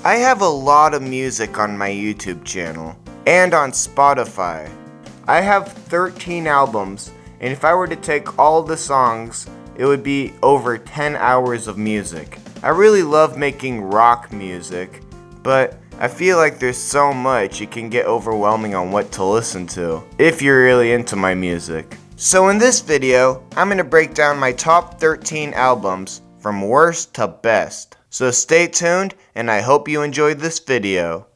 I have a lot of music on my YouTube channel and on Spotify. I have 13 albums, and if I were to take all the songs, it would be over 10 hours of music. I really love making rock music, but I feel like there's so much it can get overwhelming on what to listen to if you're really into my music. So in this video, I'm going to break down my top 13 albums from worst to best. So stay tuned, and I hope you enjoyed this video.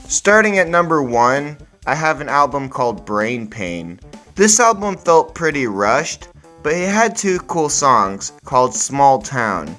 Starting at number 1, I have an album called Brain Pain. This album felt pretty rushed, but it had 2 cool songs called Small Town,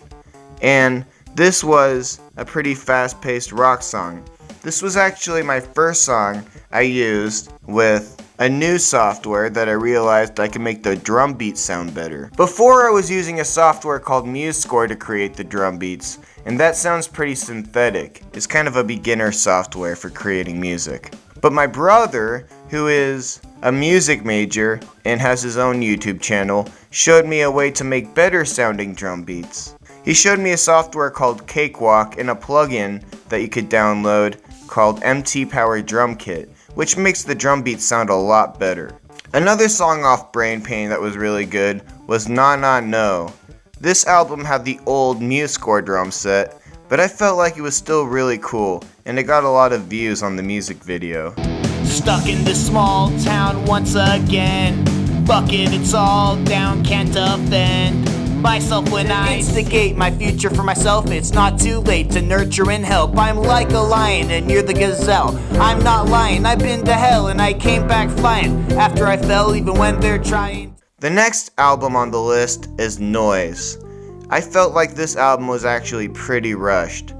and this was a pretty fast-paced rock song. This was actually my first song I used with a new software that I realized I could make the drum beats sound better. Before I was using a software called MuseScore to create the drum beats, and that sounds pretty synthetic. It's kind of a beginner software for creating music. But my brother, who is a music major and has his own YouTube channel, showed me a way to make better sounding drum beats. He showed me a software called Cakewalk and a plugin that you could download called MT Power Drum Kit, which makes the drum beats sound a lot better. Another song off Brain Pain that was really good was Nah Nah No. This album had the old MuseScore drum set, but I felt like it was still really cool, and it got a lot of views on the music video. Stuck in this small town once again. Fuck it, it's all down, can't offend myself when I instigate my future for myself. It's not too late to nurture and help. I'm like a lion and you're the gazelle. I'm not lying, I've been to hell and I came back flying after I fell even when they're trying. The next album on the list is Noise. I felt like this album was actually pretty rushed.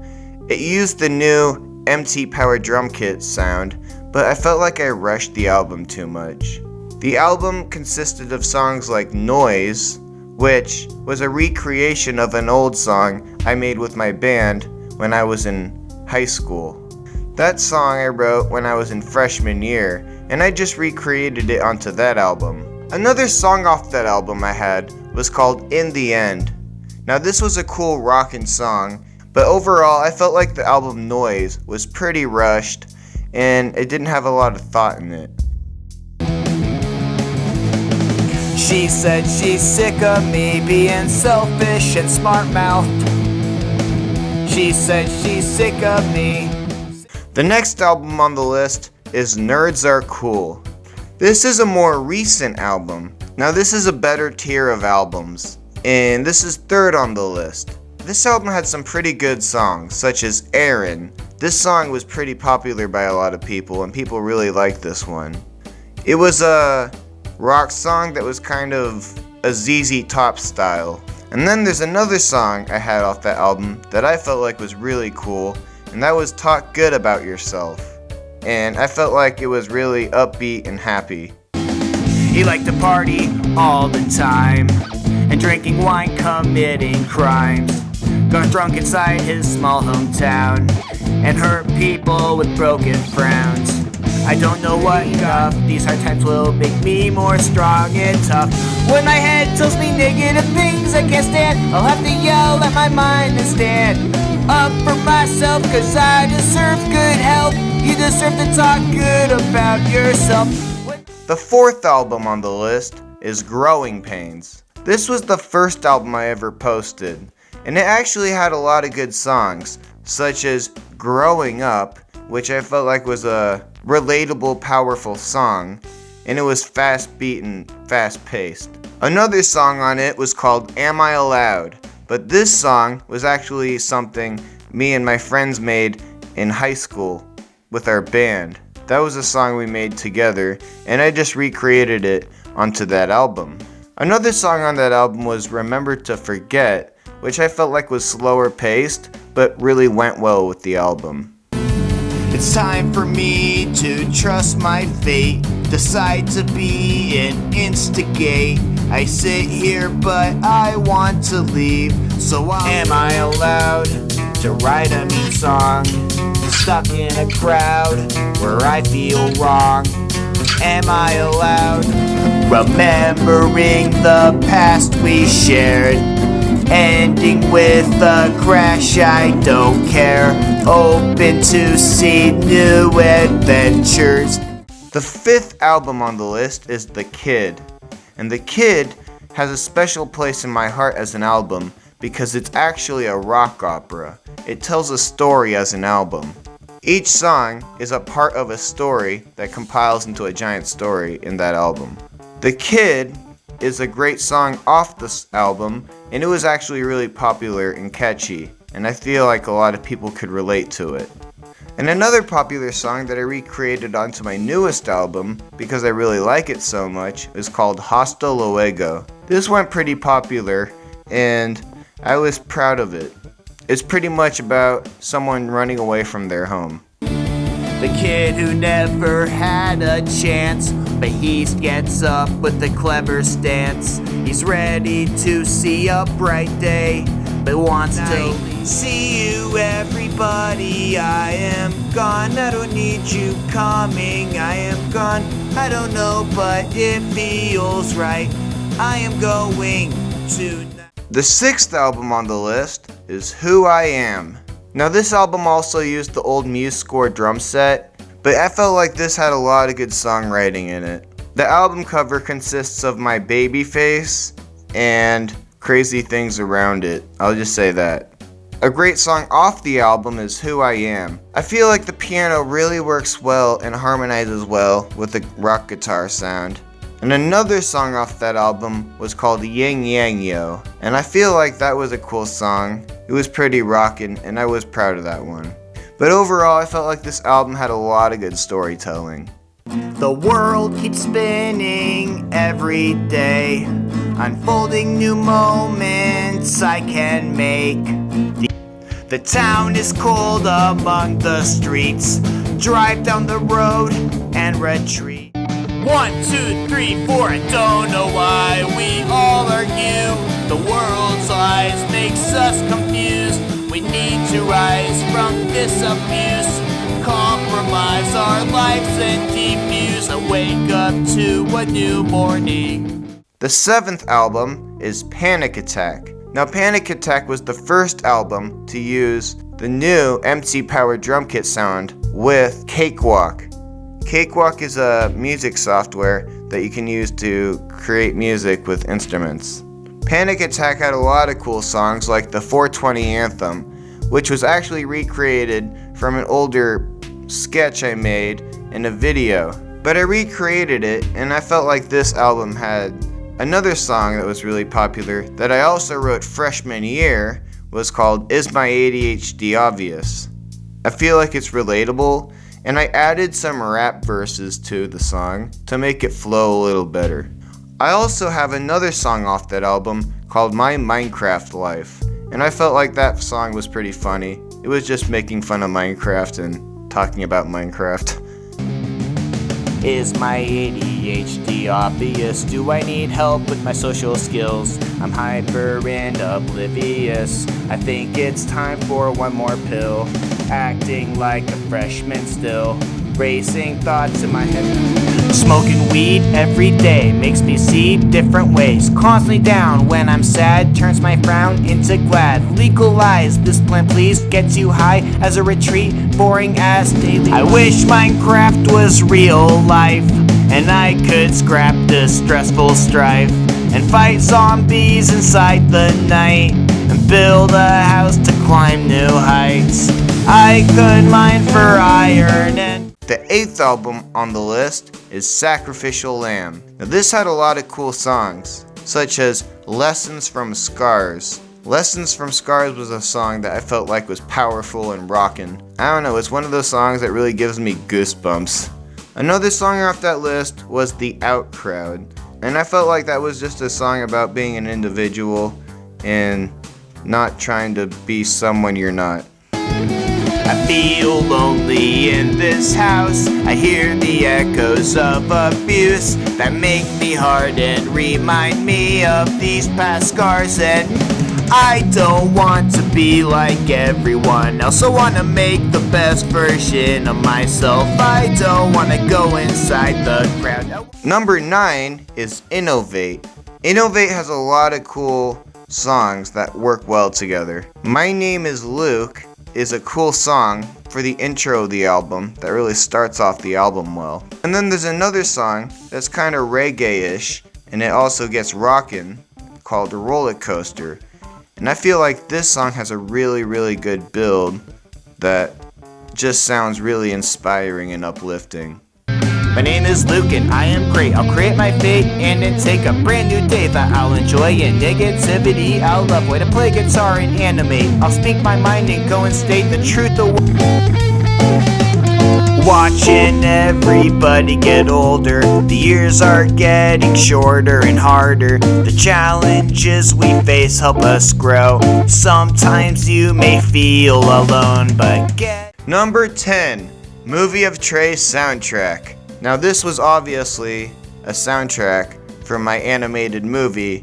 It used the new MT Power Drum Kit sound, but I felt like I rushed the album too much. The album consisted of songs like Noise, which was a recreation of an old song I made with my band when I was in high school. That song I wrote when I was in freshman year, and I just recreated it onto that album. Another song off that album I had was called In the End. Now this was a cool rockin' song, but overall I felt like the album Noise was pretty rushed and it didn't have a lot of thought in it. She said she's sick of me being selfish and smart-mouthed. She said she's sick of me. The next album on the list is Nerds Are Cool. This is a more recent album. Now this is a better tier of albums, and this is third on the list. This album had some pretty good songs, such as Aaron. This song was pretty popular by a lot of people, and people really liked this one. It was a rock song that was kind of a ZZ Top style. And then there's another song I had off that album that I felt like was really cool, and that was Talk Good About Yourself. And I felt like it was really upbeat and happy. He liked to party all the time and drinking wine, committing crimes. Got drunk inside his small hometown and hurt people with broken frowns. I don't know what enough. These hard times will make me more strong and tough. When my head tells me negative things I can't stand, I'll have to yell at my mind and stand up for myself, cause I deserve good help. You deserve to talk good about yourself. The fourth album on the list is Growing Pains. This was the first album I ever posted, and it actually had a lot of good songs, such as Growing Up, which I felt like was a relatable, powerful song, and it was fast beat and fast paced. Another song on it was called Am I Allowed? But this song was actually something me and my friends made in high school with our band. That was a song we made together, and I just recreated it onto that album. Another song on that album was Remember to Forget, which I felt like was slower paced, but really went well with the album. It's time for me to trust my fate, decide to be and instigate. I sit here but I want to leave, so am I allowed to write a mean song? Stuck in a crowd where I feel wrong. Am I allowed? Remembering the past we shared, ending with a crash. I don't care, open to see new adventures. The fifth album on the list is The Kid. And The Kid has a special place in my heart as an album because it's actually a rock opera. It tells a story as an album. Each song is a part of a story that compiles into a giant story in that album. The Kid is a great song off this album, and it was actually really popular and catchy, and I feel like a lot of people could relate to it. And another popular song that I recreated onto my newest album, because I really like it so much, is called Hasta Luego. This went pretty popular, and I was proud of it. It's pretty much about someone running away from their home. The kid who never had a chance, but he gets up with a clever stance. He's ready to see a bright day, but wants to see you, everybody. I am gone, I don't need you coming. I am gone, I don't know, but it feels right. I am going to... The sixth album on the list is Who I Am. Now this album also used the old MuseScore drum set, but I felt like this had a lot of good songwriting in it. The album cover consists of my baby face and crazy things around it. I'll just say that. A great song off the album is Who I Am. I feel like the piano really works well and harmonizes well with the rock guitar sound. And another song off that album was called Yin Yang Yo, and I feel like that was a cool song. It was pretty rockin', and I was proud of that one. But overall, I felt like this album had a lot of good storytelling. The world keeps spinning every day, unfolding new moments I can make. The town is cold among the streets, drive down the road and retreat. 1, 2, 3, 4, I don't know why we all argue. The world's lies makes us confused. We need to rise from this abuse, compromise our lives and defuse, and wake up to a new morning. The seventh album is Panic Attack. Now Panic Attack was the first album to use the new MC Power drum kit sound with Cakewalk. Cakewalk is a music software that you can use to create music with instruments. Panic Attack had a lot of cool songs like the 420 Anthem, which was actually recreated from an older sketch I made in a video. But I recreated it, and I felt like this album had another song that was really popular that I also wrote freshman year, was called Is My ADHD Obvious? I feel like it's relatable, and I added some rap verses to the song to make it flow a little better. I also have another song off that album called My Minecraft Life, and I felt like that song was pretty funny. It was just making fun of Minecraft and talking about Minecraft. Is my ADHD obvious? Do I need help with my social skills? I'm hyper and oblivious. I think it's time for one more pill. Acting like a freshman still, racing thoughts in my head. Smoking weed every day makes me see different ways. Constantly down when I'm sad, turns my frown into glad. Legalize this plant please, gets you high as a retreat, boring as daily. I wish Minecraft was real life, and I could scrap this stressful strife, and fight zombies inside the night, and build a house to climb new heights. I could mine for iron and... The eighth album on the list is Sacrificial Lamb. Now this had a lot of cool songs, such as Lessons from Scars. Lessons from Scars was a song that I felt like was powerful and rockin'. I don't know, it's one of those songs that really gives me goosebumps. Another song off that list was The Out Crowd, and I felt like that was just a song about being an individual and not trying to be someone you're not. I feel lonely in this house. I hear the echoes of abuse that make me hard and remind me of these past scars. And I don't want to be like everyone else. I want to make the best version of myself. I don't want to go inside the crowd. Number 9 is Innovate. Innovate has a lot of cool songs that work well together. My Name is Luke is a cool song for the intro of the album that really starts off the album well. And then there's another song that's kind of reggae-ish, and it also gets rockin', called Roller Coaster. And I feel like this song has a really good build that just sounds really inspiring and uplifting. My name is Luke and I am great. I'll create my fate and then take a brand new day that I'll enjoy. And negativity I'll love. Way to play guitar and animate. I'll speak my mind and go and state the truth. Watching everybody get older. The years are getting shorter and harder. The challenges we face help us grow. Sometimes you may feel alone, but Number 10, Movie of Trey soundtrack. Now this was obviously a soundtrack for my animated movie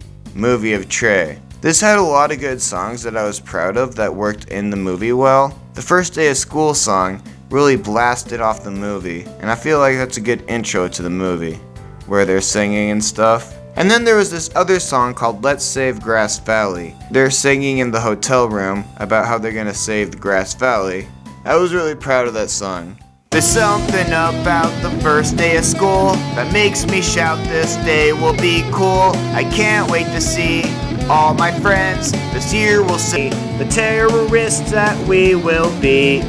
of Trey. This had a lot of good songs that I was proud of that worked in the movie well. The First Day of School song really blasted off the movie, and I feel like that's a good intro to the movie, where they're singing and stuff. And then there was this other song called Let's Save Grass Valley. They're singing in the hotel room about how they're gonna save the Grass Valley. I was really proud of that song. There's something about the first day of school that makes me shout this day will be cool. I can't wait to see all my friends. This year we'll see the terrorists that we will be.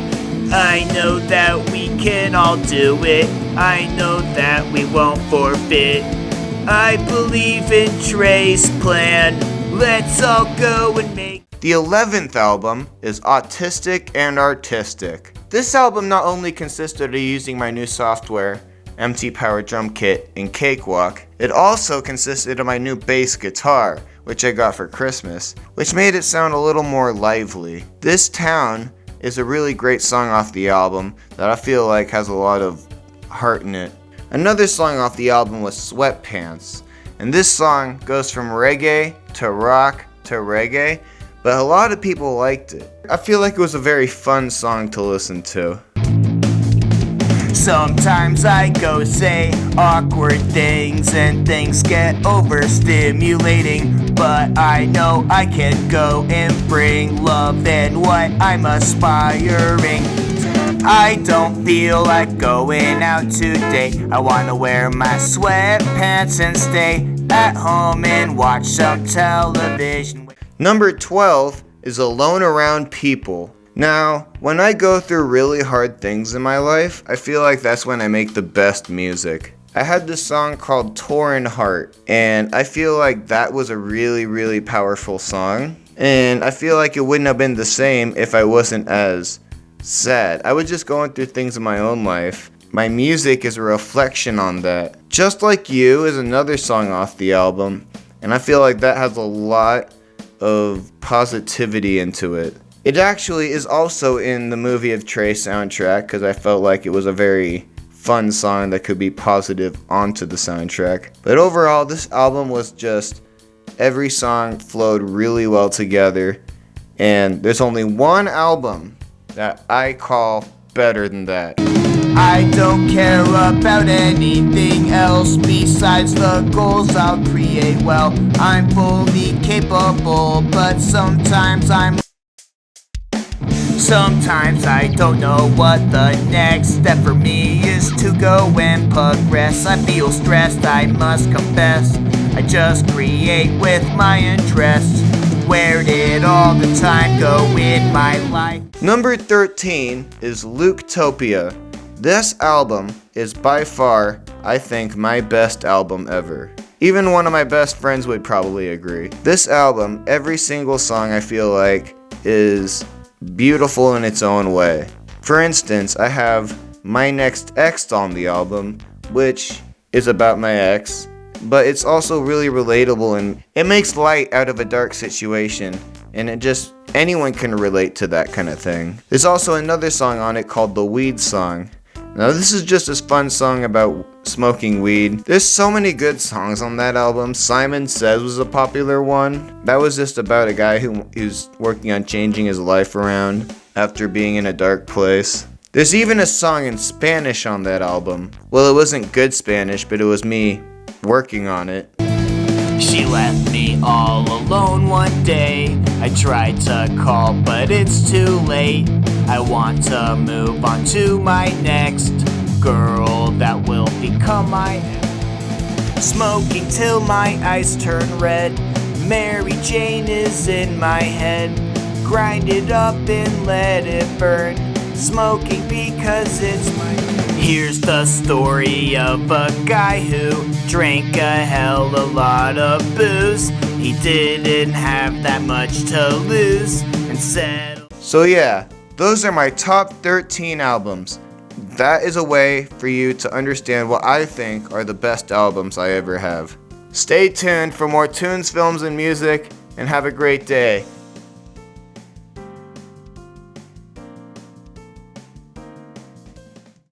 I know that we can all do it. I know that we won't forfeit. I believe in Trey's plan. Let's all go and make. The 11th album is Autistic and Artistic. This album not only consisted of using my new software, MT Power Drum Kit, and Cakewalk, it also consisted of my new bass guitar, which I got for Christmas, which made it sound a little more lively. This Town is a really great song off the album that I feel like has a lot of heart in it. Another song off the album was Sweatpants, and this song goes from reggae to rock to reggae, but a lot of people liked it. I feel like it was a very fun song to listen to. Sometimes I go say awkward things and things get overstimulating, but I know I can go and bring love and what I'm aspiring. I don't feel like going out today. I wanna wear my sweatpants and stay at home and watch some television. Number 12 is Alone Around People. Now, when I go through really hard things in my life, I feel like that's when I make the best music. I had this song called Torn Heart, and I feel like that was a really powerful song. And I feel like it wouldn't have been the same if I wasn't as sad. I was just going through things in my own life. My music is a reflection on that. Just Like You is another song off the album, and I feel like that has a lot of positivity into it. It actually is also in the Movie of Trey soundtrack because I felt like it was a very fun song that could be positive onto the soundtrack. But overall, this album was just, every song flowed really well together, and there's only one album that I call better than that. I don't care about anything else besides the goals I'll create. Well, I'm fully capable, but sometimes I don't know what the next step for me is to go and progress. I feel stressed, I must confess. I just create with my interests. Where did all the time go in my life? Number 13 is Topia. This album is by far, I think, my best album ever. Even one of my best friends would probably agree. This album, every single song I feel like is beautiful in its own way. For instance, I have My Next Ex on the album, which is about my ex, but it's also really relatable and it makes light out of a dark situation, and anyone can relate to that kind of thing. There's also another song on it called The Weed Song. Now this is just a fun song about smoking weed. There's so many good songs on that album. Simon Says was a popular one. That was just about a guy who's working on changing his life around after being in a dark place. There's even a song in Spanish on that album. Well, it wasn't good Spanish, but it was me working on it. She left me all alone one day. I tried to call, but it's too late. I want to move on to my next girl that will become my ex. Smoking till my eyes turn red. Mary Jane is in my head. Grind it up and let it burn. Smoking because it's my... Here's the story of a guy who drank a hell of a lot of booze. He didn't have that much to lose and said... So yeah, those are my top 13 albums. That is a way for you to understand what I think are the best albums I ever have. Stay tuned for more tunes, films, and music, and have a great day.